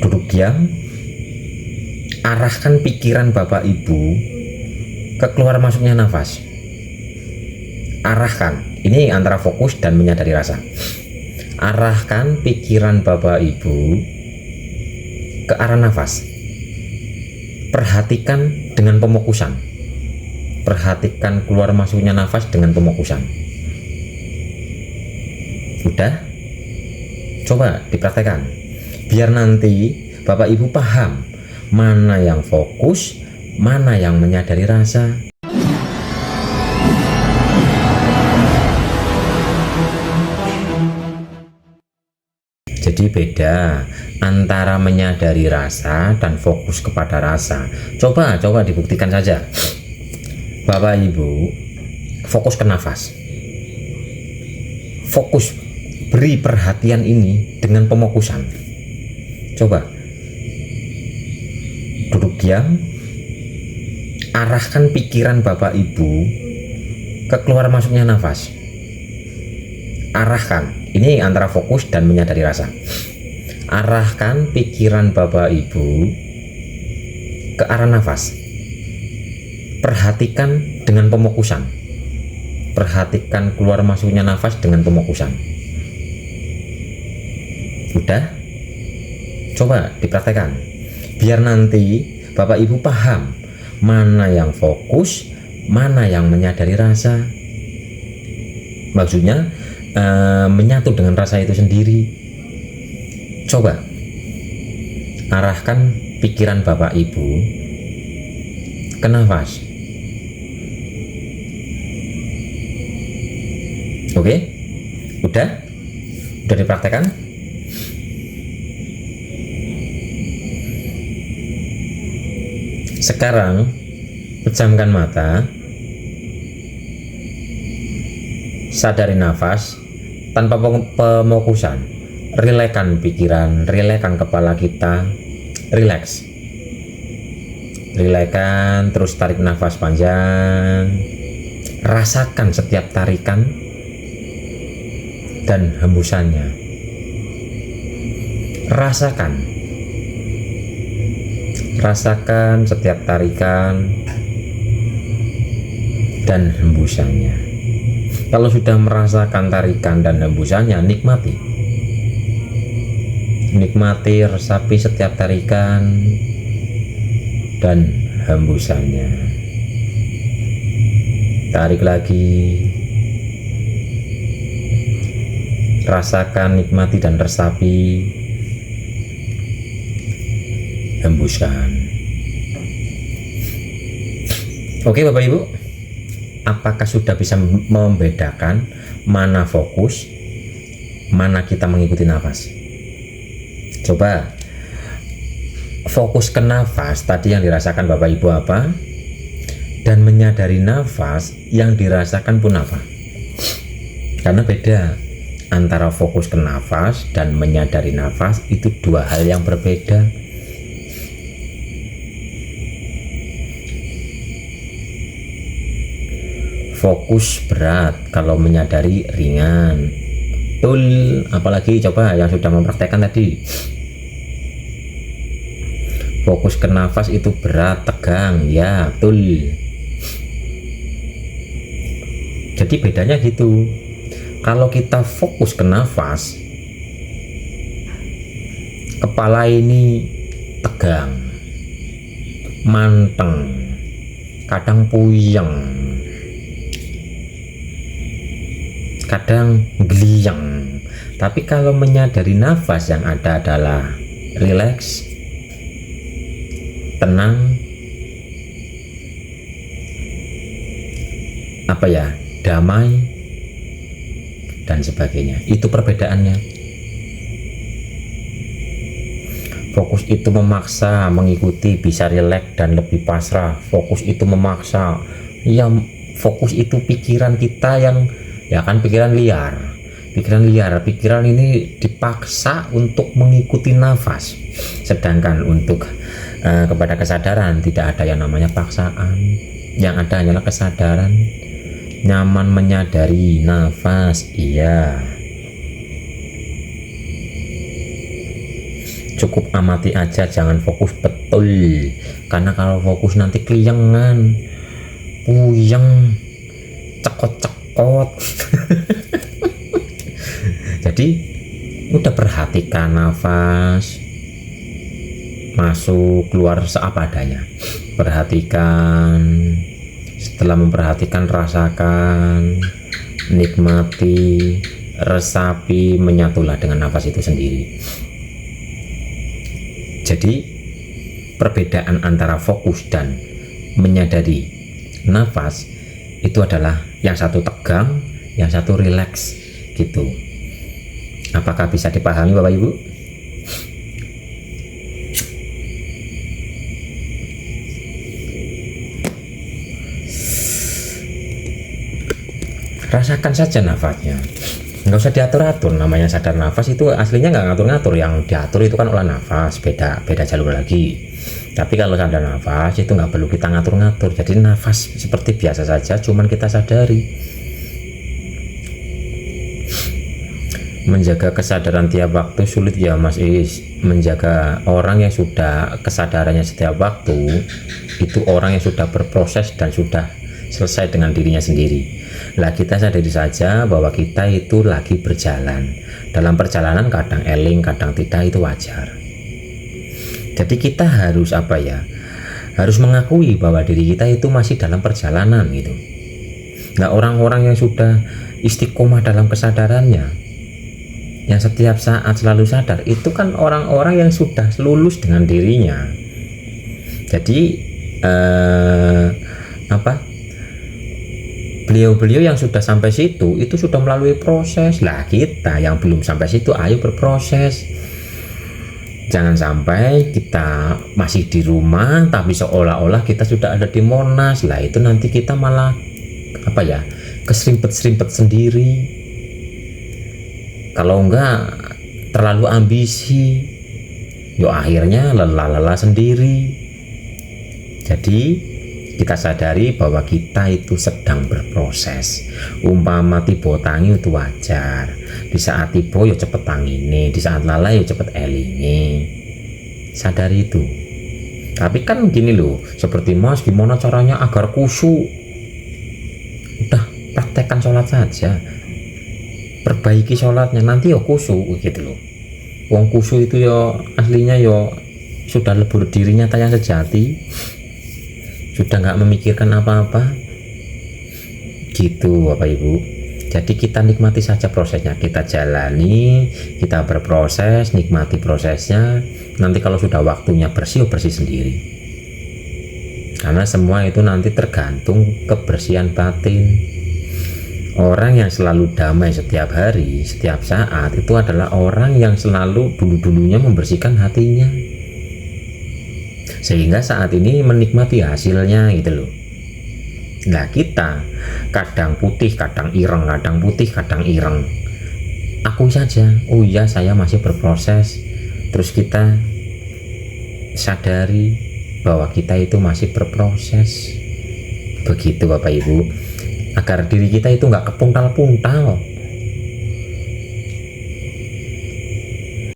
Duduk diam, arahkan pikiran Bapak Ibu ke keluar masuknya nafas. Arahkan, ini antara fokus dan menyadari rasa. Arahkan pikiran Bapak Ibu ke arah nafas. Perhatikan dengan pemokusan. Perhatikan keluar masuknya nafas dengan pemokusan. Udah? Coba dipraktekkan. Biar nanti Bapak Ibu paham mana yang fokus, mana yang menyadari rasa. Jadi beda antara menyadari rasa dan fokus kepada rasa. Coba dibuktikan saja. Bapak Ibu fokus ke nafas. Fokus, beri perhatian ini dengan pemokusan. Coba duduk diam, arahkan pikiran Bapak Ibu ke keluar masuknya nafas. Arahkan, ini antara fokus dan menyadari rasa. Arahkan pikiran Bapak Ibu ke arah nafas. Perhatikan dengan pemokusan. Perhatikan keluar masuknya nafas dengan pemokusan. Udah? Coba dipraktekkan. Biar nanti Bapak Ibu paham mana yang fokus, mana yang menyadari rasa. Maksudnya menyatu dengan rasa itu sendiri. Coba arahkan pikiran Bapak Ibu ke nafas. Oke? Udah dipraktekkan? Sekarang pejamkan mata, sadari nafas tanpa pemokusan. Rilekskan pikiran, rilekskan kepala kita, rileks. Rilekskan, terus tarik nafas panjang. Rasakan setiap tarikan dan hembusannya. Rasakan setiap tarikan dan hembusannya. Kalau sudah merasakan tarikan dan hembusannya, nikmati, resapi setiap tarikan dan hembusannya. Tarik lagi, rasakan, nikmati dan resapi, hembuskan. Oke Bapak Ibu, apakah sudah bisa membedakan mana fokus, mana kita mengikuti nafas? Coba fokus ke nafas tadi yang dirasakan Bapak Ibu apa, dan menyadari nafas yang dirasakan pun apa. Karena beda antara fokus ke nafas dan menyadari nafas, itu dua hal yang berbeda. Fokus berat, kalau menyadari ringan. Betul, apalagi coba yang sudah mempraktekkan tadi. Fokus ke nafas itu berat, tegang, ya betul. Jadi bedanya gitu. Kalau kita fokus ke nafas, kepala ini tegang, manteng, kadang puyeng, kadang geliyang. Tapi kalau menyadari nafas, yang ada adalah rileks, tenang, damai dan sebagainya. Itu perbedaannya. Fokus itu memaksa mengikuti, bisa rileks dan lebih pasrah. Fokus itu memaksa, ya fokus itu pikiran kita yang pikiran liar. Pikiran ini dipaksa untuk mengikuti nafas. Sedangkan untuk kepada kesadaran tidak ada yang namanya paksaan. Yang ada hanyalah kesadaran, nyaman menyadari nafas. Iya. cukup amati aja, jangan fokus betul, karena kalau fokus nanti keliengan, puyeng, cekot-cekot. Jadi udah perhatikan nafas masuk keluar seapa adanya, perhatikan. Setelah memperhatikan, rasakan, nikmati, resapi, menyatulah dengan nafas itu sendiri. Jadi perbedaan antara fokus dan menyadari nafas itu adalah yang satu tegang, yang satu rileks gitu. Apakah bisa dipahami Bapak Ibu? Rasakan saja nafasnya, nggak usah diatur-atur. Namanya sadar nafas itu aslinya nggak ngatur-ngatur, yang diatur itu kan olah nafas, beda jalur lagi. Tapi kalau sadar nafas itu nggak perlu kita ngatur-ngatur, jadi nafas seperti biasa saja, cuman kita sadari. Menjaga kesadaran tiap waktu sulit ya Mas Is. Menjaga orang yang sudah kesadarannya setiap waktu itu orang yang sudah berproses dan sudah selesai dengan dirinya sendiri. Lah kita sadari saja bahwa kita itu lagi berjalan. Dalam perjalanan kadang eling, kadang tidak, itu wajar. Jadi kita harus apa ya? Harus mengakui bahwa diri kita itu masih dalam perjalanan gitu. Nah, orang-orang yang sudah istiqomah dalam kesadarannya, yang setiap saat selalu sadar, itu kan orang-orang yang sudah lulus dengan dirinya. Jadi beliau-beliau yang sudah sampai situ itu sudah melalui proses. Lah kita yang belum sampai situ, ayo berproses. Jangan sampai kita masih di rumah tapi seolah-olah kita sudah ada di Monas. Lah itu nanti kita malah keserimpet-serimpet sendiri. Kalau enggak terlalu ambisi, yo akhirnya lelah-lelah sendiri. Jadi kita sadari bahwa kita itu sedang berproses. Umpama tiba tangi itu wajar. Di saat tiba ya cepet tangine, di saat lalai ya cepet elinge. Sadari itu. Tapi kan gini loh, seperti Mas, gimana caranya agar khusyuk? Udah praktekkan sholat saja. Perbaiki sholatnya, nanti ya khusyuk gitu loh. Wong khusyuk itu ya aslinya ya sudah lebur dirinya tayang sejati, sudah nggak memikirkan apa-apa gitu Bapak Ibu. Jadi kita nikmati saja prosesnya, kita jalani, kita berproses, nikmati prosesnya. Nanti kalau sudah waktunya bersih sendiri, karena semua itu nanti tergantung kebersihan batin. Orang yang selalu damai setiap hari, setiap saat, itu adalah orang yang selalu dulu-dulunya membersihkan hatinya, sehingga saat ini menikmati hasilnya gitu loh. Nah kita kadang putih, kadang ireng, kadang putih, kadang ireng. Akui saja, oh iya saya masih berproses. Terus kita sadari bahwa kita itu masih berproses. Begitu Bapak Ibu, agar diri kita itu nggak kepuntal-puntal.